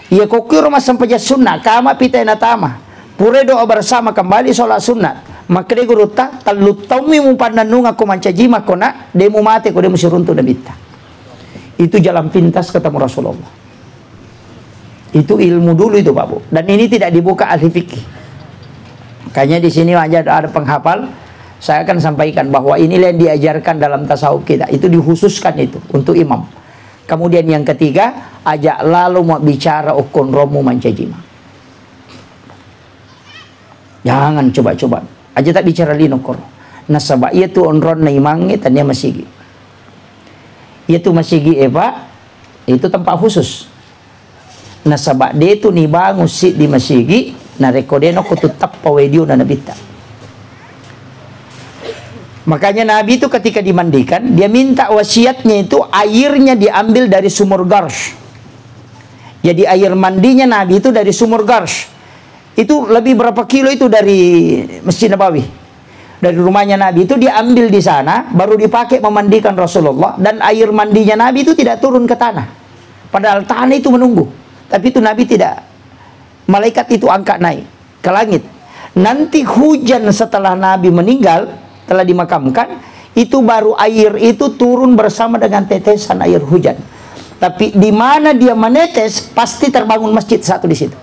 Iya ko kiro sampai sunnah, kama pita na tama. Pure doa bersama kembali sholat sunat. Maka de guruta talut taumi mu pandanung aku mancajima kona demu mate ko demu suruntu nabita. Itu jalan pintas ketemu Rasulullah. Itu ilmu dulu itu Pak Bu. Dan ini tidak dibuka ahli fikih. Makanya di sini aja ada penghafal. Saya akan sampaikan bahwa inilah yang diajarkan dalam tasawuf kita. Itu dihususkan itu untuk imam. Kemudian yang ketiga, ajak lalu mau bicara ukun romu mancajima. Jangan coba-coba. Aja tak bicara linokor. Nasabah ia tu onron na imangi tanya masigi. Ia tu masigi eva itu tempat khusus. Nasabak dia itu ni bangun sit di masjid na rekodeno ko tetap pawedio na nabita. Makanya Nabi itu ketika dimandikan dia minta wasiatnya itu airnya diambil dari sumur Garsh. Jadi air mandinya Nabi itu dari sumur Garsh. Itu lebih berapa kilo itu dari Masjid Nabawi. Dari rumahnya Nabi itu diambil di sana baru dipakai memandikan Rasulullah dan air mandinya Nabi itu tidak turun ke tanah. Padahal tanah itu menunggu. Tapi itu Nabi tidak. Malaikat itu angkat naik ke langit. Nanti hujan setelah Nabi meninggal, telah dimakamkan, itu baru air itu turun bersama dengan tetesan air hujan. Tapi di mana dia menetes, pasti terbangun masjid satu di situ.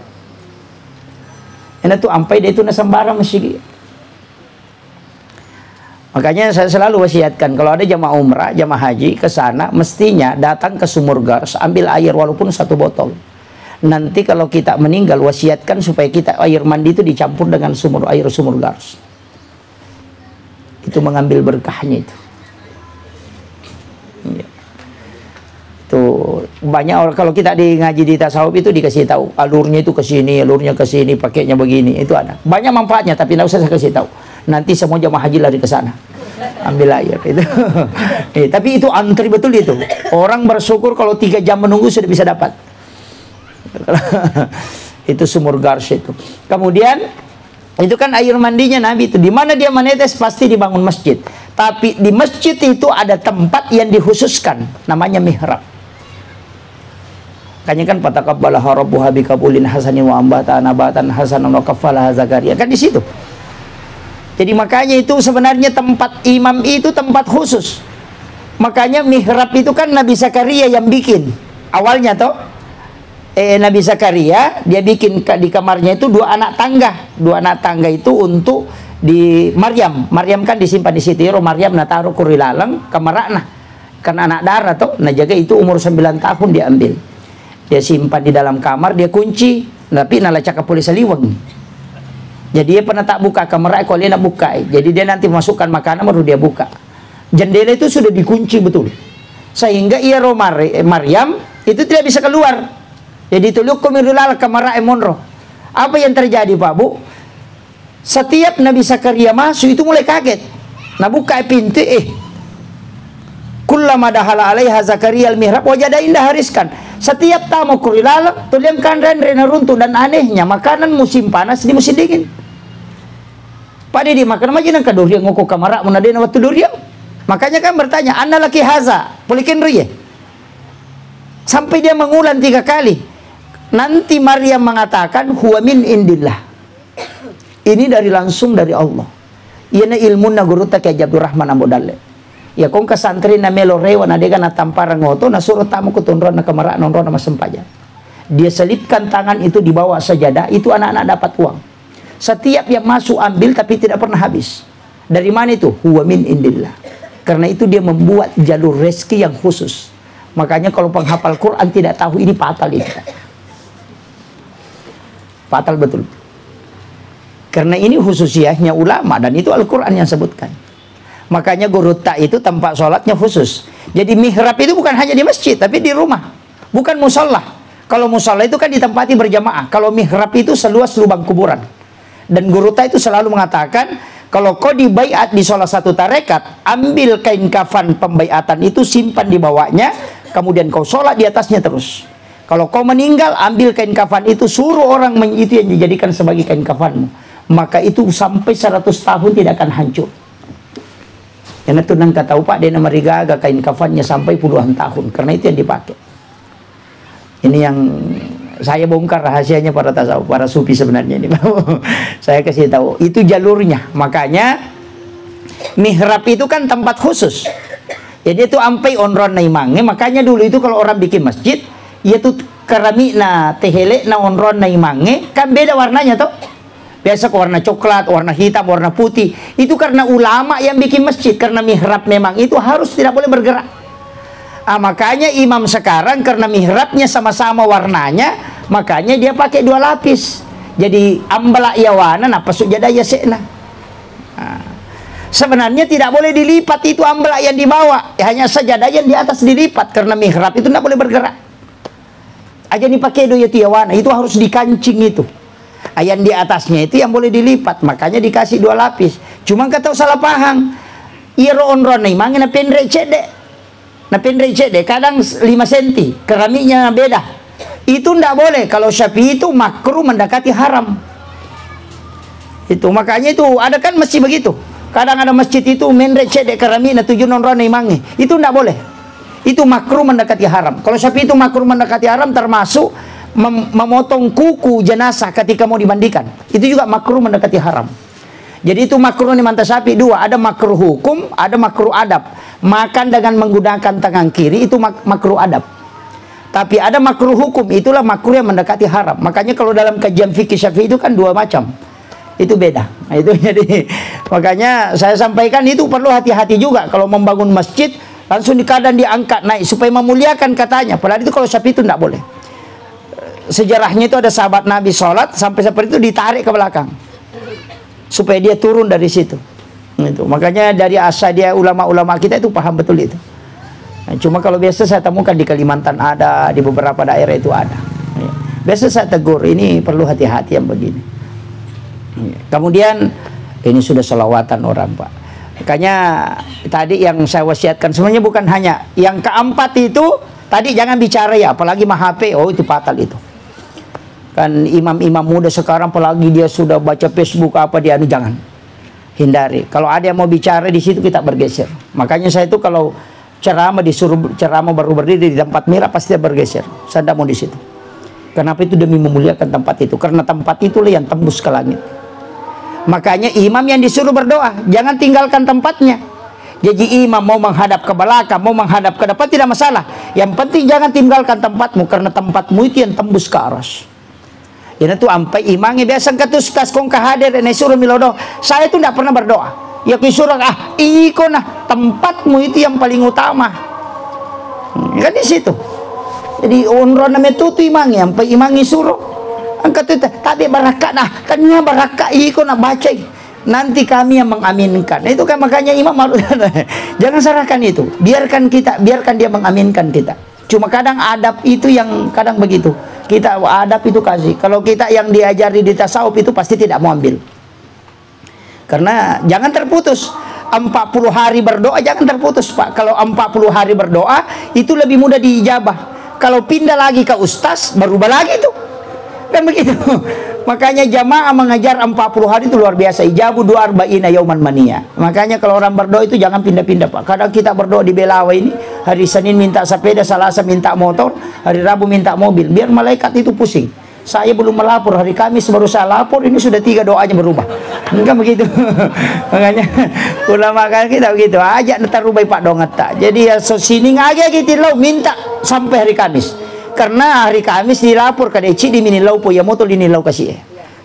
Ini tuh ampai dia itu nasambara masjid. Makanya saya selalu wasiatkan kalau ada jamaah umrah, jamaah haji ke sana, mestinya datang ke sumur Gars, ambil air walaupun 1 botol. Nanti kalau kita meninggal wasiatkan supaya kita air mandi itu dicampur dengan air sumur Gars. Itu mengambil berkahnya itu. Ya. Itu banyak orang kalau kita ngaji di tasawuf itu dikasih tahu alurnya itu ke sini, alurnya ke sini, pakainya begini, itu ada. Banyak manfaatnya tapi tidak usah saya kasih tahu. Nanti semua jamaah haji lari ke sana. Ambil air itu. Tapi itu antri betul itu. Orang bersyukur kalau 3 jam menunggu sudah bisa dapat. Itu sumur Gars itu. Kemudian itu kan air mandinya Nabi itu. Di mana dia menetes pasti dibangun masjid. Tapi di masjid itu ada tempat yang dikhususkan, namanya mihrab. Makanya kan pataqabbalaha rabbuha biqabulin hasanin wa ambata nabatan hasanan wa kaffalaha Zakaria. Kan di situ. Jadi makanya itu sebenarnya tempat imam itu tempat khusus. Makanya mihrab itu kan Nabi Zakaria yang bikin. Awalnya toh Nabi Zakaria dia bikin di kamarnya itu 2 anak tangga. 2 anak tangga itu untuk di Maryam. Maryam kan disimpan di situ. Maryam na taruh kurilalang kamarakna. Kan anak darah toh. Nah jaga itu umur 9 tahun dia ambil. Dia simpan di dalam kamar, dia kunci. Tapi nalaca ke polisi liwang. Jadi dia pernah tak buka kamar kalau dia nak buka. Jadi dia nanti masukkan makanan baru dia buka. Jendela itu sudah dikunci betul. Sehingga ia Maryam itu tidak bisa keluar. Jadi tuluk kumirulal kamara emonro. Apa yang terjadi Pak Bu? Setiap Nabi Zakaria masuk itu mulai kaget. Nah buka pintu kullama dahala alaiha Zakaria al-mihrab wajada indah hariskan. Setiap tamu kurilal tuliangkan rena runtuh dan anehnya makanan musim panas di musim dingin. Pak Dedi makan aja nang kaduriang ngoko kamara munadena waktu duriang. Makanya kan bertanya, "Anna laki haza?" Pulikin riye. Sampai dia mengulang 3 kali. Nanti Maryam mengatakan huwa min indillah. Ini langsung dari Allah. Iana ilmu na guru ta kay Abdurrahman Ambodalle. Ya kong kasantri na melo rewa na dega na tampara ngoto na suruh tamu kutunron na kamara nonron na masempaja. Dia selipkan tangan itu di bawah sajadah, itu anak-anak dapat uang. Setiap yang masuk ambil tapi tidak pernah habis. Dari mana itu? Huwa min indillah. Karena itu dia membuat jalur rezeki yang khusus. Makanya kalau penghafal Quran tidak tahu ini fatal itu. Fatal betul. Karena ini khususiyahnya ulama dan itu Al-Quran yang sebutkan. Makanya gurutta itu tempat sholatnya khusus. Jadi mihrab itu bukan hanya di masjid, tapi di rumah. Bukan musola. Kalau musola itu kan ditempati berjamaah. Kalau mihrab itu seluas lubang kuburan. Dan gurutta itu selalu mengatakan, kalau kau dibaiat di salah satu tarekat, ambil kain kafan pembaiatan itu, simpan di bawahnya, kemudian kau sholat di atasnya terus. Kalau kau meninggal, ambil kain kafan itu, suruh orang itu yang dijadikan sebagai kain kafanmu. Maka itu sampai 100 tahun tidak akan hancur. Karena itu nang kata Pak Dena Marigaga kain kafannya sampai puluhan tahun. Karena itu yang dipakai. Ini yang saya bongkar rahasianya para tasawuf, para sufi sebenarnya ini. Saya kasih tahu, itu jalurnya. Makanya mihrab itu kan tempat khusus. Jadi itu ampai onron na imange. Makanya dulu itu kalau orang bikin masjid, yaitu kerami na tehele na onron na imange, kan beda warnanya toh. Biasa warna coklat, warna hitam, warna putih. Itu karena ulama yang bikin masjid. Karena mihrab memang itu harus tidak boleh bergerak. Makanya imam sekarang karena mihrabnya sama-sama warnanya, makanya dia pakai 2 lapis. Jadi ambala yawana napa sujadaya sekna. Sebenarnya tidak boleh dilipat itu ambala yang di bawah. Hanya sajadah yang di atas dilipat. Karena mihrab itu tidak boleh bergerak. Aja dipakai do yati yawana. Itu harus dikancing itu. Yang di atasnya itu yang boleh dilipat. Makanya dikasih 2 lapis. Cuma kata salah paham. Iro onron nih mangina pendek cedek. Nah pendek cedek kadang 5 cm. Keramiknya beda. Itu ndak boleh. Kalau Syafi'i itu makruh mendekati haram. Itu makanya itu ada kan masjid begitu. Kadang ada masjid itu mendek cedek keramiknya 7 onron nih mangi. Itu ndak boleh. Itu makruh mendekati haram. Kalau Syafi'i itu makruh mendekati haram termasuk memotong kuku jenazah ketika mau dimandikan. Itu juga makruh mendekati haram. Jadi itu makruh di manta Syafi'i 2. Ada makruh hukum, ada makruh adab. Makan dengan menggunakan tangan kiri itu makruh adab. Tapi ada makruh hukum, itulah makruh yang mendekati haram. Makanya kalau dalam kajian fikih Syafi'i itu kan 2 macam. Itu beda. Nah, itu jadi makanya saya sampaikan itu perlu hati-hati juga kalau membangun masjid langsung kadang diangkat naik supaya memuliakan katanya. Padahal itu kalau Syafi'i itu tidak boleh. Sejarahnya itu ada sahabat Nabi sholat sampai seperti itu ditarik ke belakang supaya dia turun dari situ. Itu makanya dari asal dia ulama-ulama kita itu paham betul itu. Nah, cuma kalau biasa saya temukan di Kalimantan ada, di beberapa daerah itu ada. Biasa saya tegur, ini perlu hati-hati yang begini. Kemudian ini sudah selawatan orang Pak. Makanya tadi yang saya wasiatkan sebenarnya bukan hanya yang keempat itu. Tadi jangan bicara ya, apalagi mah HP, oh itu fatal itu. Kan imam-imam muda sekarang apalagi dia sudah baca Facebook apa dia jangan. Hindari. Kalau ada yang mau bicara di situ kita bergeser. Makanya saya itu kalau ceramah disuruh ceramah baru berdiri di tempat merah pasti dia bergeser. Saya tidak mau di situ. Kenapa itu demi memuliakan tempat itu? Karena tempat itulah yang tembus ke langit. Makanya imam yang disuruh berdoa, jangan tinggalkan tempatnya. Jadi imam mau menghadap ke belakang, mau menghadap ke depan tidak masalah. Yang penting jangan tinggalkan tempatmu karena tempatmu itu yang tembus ke aras. Ini tuh ampai imangnya biasa kata ustaz kong kahadir dan suruh milodo. Saya tuh tidak pernah berdoa. Ya kusuruh iko nah tempatmu itu yang paling utama. Kan di situ. Jadi onron nama tu imangnya ampai imangi suruh. Angkat itu tadi barakat nah kannya barakat iko nah baca. Nanti kami yang mengaminkan. Itu kan makanya imam harus jangan serahkan itu. Biarkan dia mengaminkan kita. Cuma kadang adab itu yang kadang begitu. Kita adab itu kasih. Kalau kita yang diajari di tasawuf itu pasti tidak mau ambil. Karena jangan terputus. 40 hari berdoa jangan terputus Pak. Kalau 40 hari berdoa itu lebih mudah diijabah. Kalau pindah lagi ke ustaz berubah lagi itu. Kan begitu. Makanya jamaah mengajar 40 hari itu luar biasa. Ijabu 240 yauman mania. Makanya kalau orang berdoa itu jangan pindah-pindah Pak. Kadang kita berdoa di Belawa ini, hari Senin minta sepeda, Selasa minta motor, hari Rabu minta mobil. Biar malaikat itu pusing. Saya belum melapor, hari Kamis baru saya lapor, ini sudah 3 doanya berubah. Enggak begitu. Makanya ulama kan kita begitu. Ajak ntar rubai Pak dongat tak. Jadi ya so sini aja gitu lo minta sampai hari Kamis. Karena hari Kamis dilapor ke DC di minilau po ya motor ini lau kasih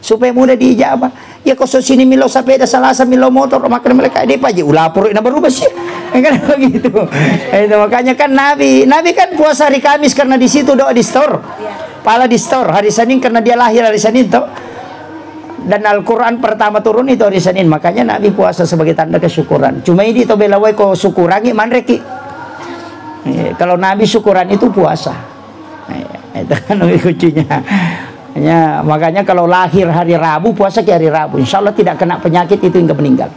supaya mudah diijabah. Ya koso sini milau sepeda Selasa milau motor maka mereka dia paji ulapor ina berubah sih. Kan begitu. Itu makanya kan Nabi kan puasa hari Kamis karena di situ doa di store. Pala di store hari Senin karena dia lahir hari Senin toh. Dan Al-Quran pertama turun itu hari Senin. Makanya Nabi puasa sebagai tanda kesyukuran. Cuma ini to belawai ko syukurangi manreki. Kalau Nabi syukuran itu puasa. Itu kan kuncinya. Makanya kalau lahir hari Rabu, puasa ke hari Rabu. Insya Allah tidak kena penyakit itu hingga meninggal.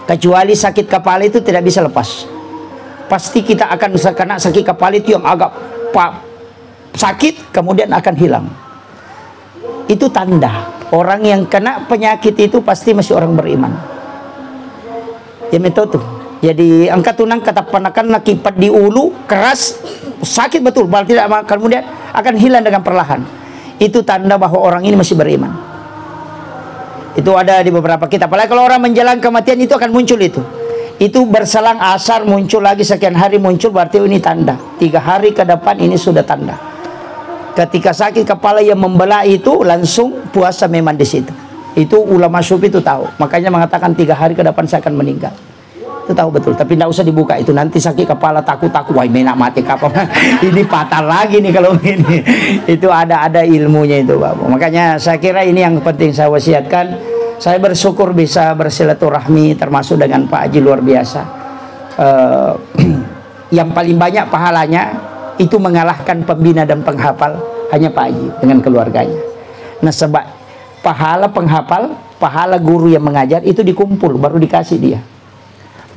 Kecuali sakit kepala itu tidak bisa lepas. Pasti kita akan kena sakit kepala itu yang agak sakit, kemudian akan hilang. Itu tanda orang yang kena penyakit itu pasti masih orang beriman. Ya metode. Jadi angkat tunang kata panakan nakipat di ulu keras, sakit betul, bal tidak, kemudian akan hilang dengan perlahan. Itu tanda bahwa orang ini masih beriman. Itu ada di beberapa kitab. Apalagi kalau orang menjelang kematian itu akan muncul itu. Itu berselang asar muncul lagi, sekian hari muncul, berarti ini tanda. 3 hari ke depan ini sudah tanda. Ketika sakit kepala yang membelah itu langsung puasa memang di situ. Itu ulama sufi itu tahu. Makanya mengatakan 3 hari ke depan saya akan meninggal. Itu tahu betul. Tapi tidak usah dibuka itu. Nanti sakit kepala takut. Wah, menak mati kapan? Ini patah lagi nih kalau ini. Itu ada ilmunya itu, Bapak. Makanya saya kira ini yang penting saya wasiatkan. Saya bersyukur bisa bersilaturahmi termasuk dengan Pak Haji luar biasa. Yang paling banyak pahalanya itu mengalahkan pembina dan penghafal hanya Pak Haji dengan keluarganya. Nah, sebab pahala penghafal, pahala guru yang mengajar itu dikumpul baru dikasih dia.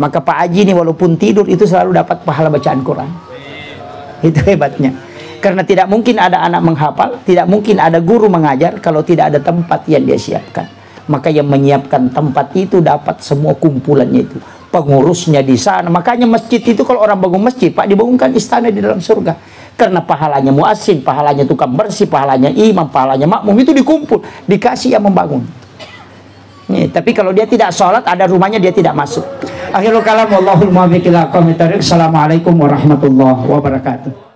Maka Pak Haji ini walaupun tidur itu selalu dapat pahala bacaan Quran. Itu hebatnya. Karena tidak mungkin ada anak menghafal, tidak mungkin ada guru mengajar kalau tidak ada tempat yang dia siapkan. Maka yang menyiapkan tempat itu dapat semua kumpulannya itu. Pengurusnya di sana. Makanya masjid itu kalau orang bangun masjid, Pak, dibangunkan istana di dalam surga. Karena pahalanya muazzin, pahalanya tukang bersih, pahalanya imam, pahalanya makmum itu dikumpul, dikasih yang membangun. Nih, tapi kalau dia tidak sholat, ada rumahnya dia tidak masuk. Akhirul kalam, wallahul muwaffiq ila aqwamit thoriq. Assalamualaikum warahmatullahi wabarakatuh.